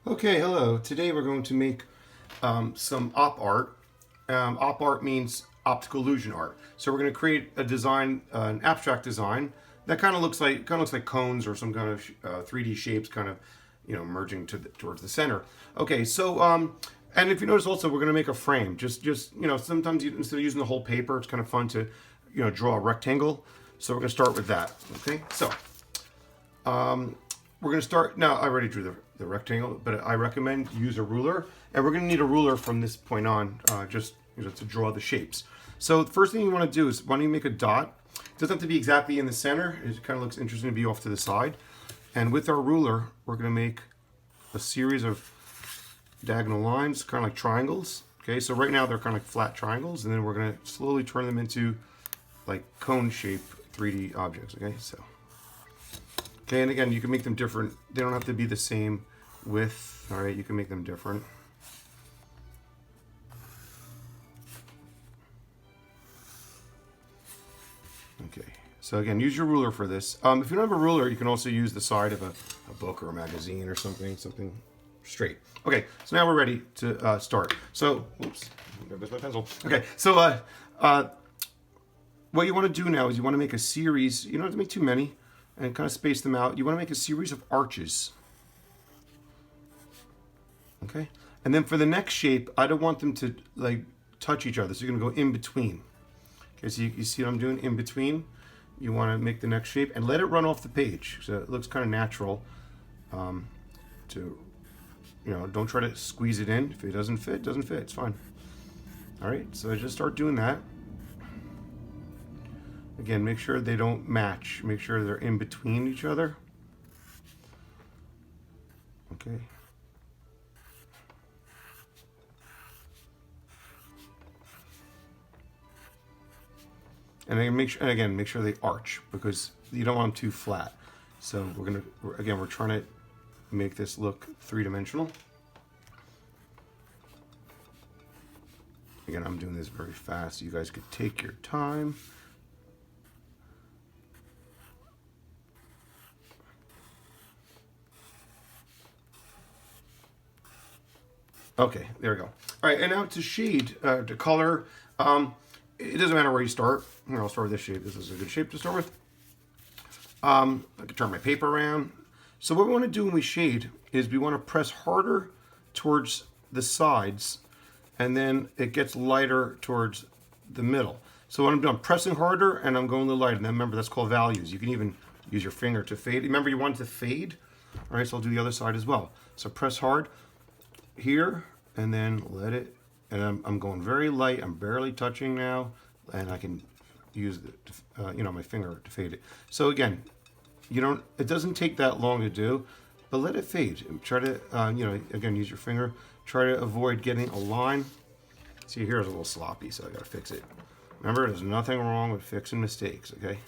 Okay, hello. Today we're going to make some op art. Op art means optical illusion art. So we're going to create a design, an abstract design that kind of looks like cones or some kind of 3D shapes, kind of merging towards the center. Okay, so and if you notice also, we're going to make a frame. Just sometimes instead of using the whole paper, it's kind of fun to draw a rectangle. So we're going to start with that. Okay, so. We're going to start, now I already drew the rectangle, but I recommend use a ruler. And we're going to need a ruler from this point on, just to draw the shapes. So the first thing you want to do is, why don't you make a dot? It doesn't have to be exactly in the center. It kind of looks interesting to be off to the side. And with our ruler, we're going to make a series of diagonal lines, kind of like triangles. Okay, so right now they're kind of like flat triangles, and then we're going to slowly turn them into like cone shape 3D objects. Okay, so. Okay, and again, you can make them different. They don't have to be the same width. All right, you can make them different. Okay, so again, use your ruler for this. If you don't have a ruler, you can also use the side of a book or a magazine or something straight. Okay, so now we're ready to start. So, oops, there's my pencil. Okay, so what you want to do now is you want to make a series. You don't have to make too many. And kind of space them out. You want to make a series of arches. Okay? And then for the next shape, I don't want them to like touch each other. So you're going to go in between. Okay, so you see what I'm doing? In between. You want to make the next shape and let it run off the page. So it looks kind of natural. Don't try to squeeze it in. If it doesn't fit, it doesn't fit. It's fine. All right, so I just start doing that. Again, make sure they don't match. Make sure they're in between each other. Okay. And then make sure they arch, because you don't want them too flat. So we're trying to make this look three-dimensional. Again, I'm doing this very fast. You guys could take your time. Okay, there we go. All right, and now to shade, to color, it doesn't matter where you start. Here, I'll start with this shape. This is a good shape to start with. I can turn my paper around. So what we want to do when we shade is we want to press harder towards the sides, and then it gets lighter towards the middle. So what I'm doing, I'm pressing harder, and I'm going a little lighter. And then remember, that's called values. You can even use your finger to fade. Remember, you want it to fade. All right, so I'll do the other side as well. So press hard here, and then let it, and I'm going very light. I'm barely touching now, and I can use my finger to fade it. So again, it doesn't take that long to do, but let it fade. Try to again, use your finger. Try to avoid getting a line. See, here's a little sloppy, so I gotta fix it. Remember, there's nothing wrong with fixing mistakes. Okay.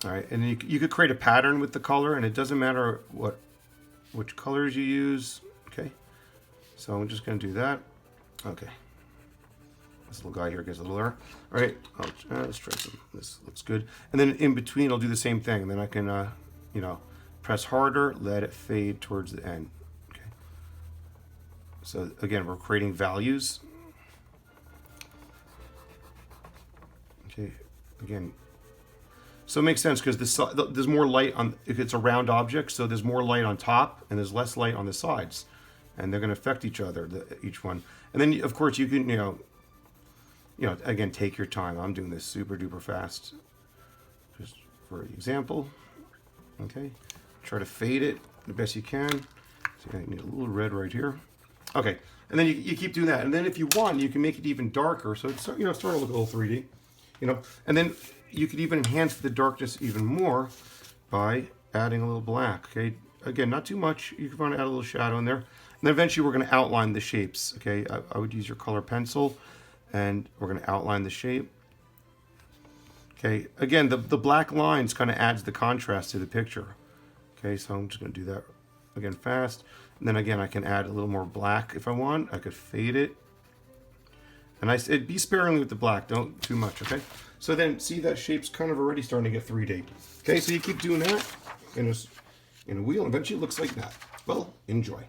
All right, and then you could create a pattern with the color, and it doesn't matter which colors you use. Okay. So I'm just going to do that. Okay. This little guy here gets a little error. All right. Let's try some. This looks good. And then in between, I'll do the same thing. And then I can, press harder, let it fade towards the end. Okay. So again, we're creating values. Okay. Again. So it makes sense because there's more light on, if it's a round object, so there's more light on top and there's less light on the sides. And they're going to affect each other, each one. And then, of course, you can, again, take your time. I'm doing this super duper fast, just for example. Okay, try to fade it the best you can. So I need a little red right here. Okay, and then you keep doing that. And then if you want, you can make it even darker. So it's start to look a little 3D, And then you could even enhance the darkness even more by adding a little black. Okay, again, not too much. You can want to add a little shadow in there. And then eventually we're going to outline the shapes. Okay, I would use your color pencil, and we're going to outline the shape. Okay, again, the black lines kind of adds the contrast to the picture. Okay, so I'm just going to do that again fast. And then again, I can add a little more black if I want. I could fade it. And I said be sparingly with the black, don't too much, okay? So then see that shape's kind of already starting to get 3D. Okay, so you keep doing that in a wheel, and eventually it looks like that. Well, enjoy.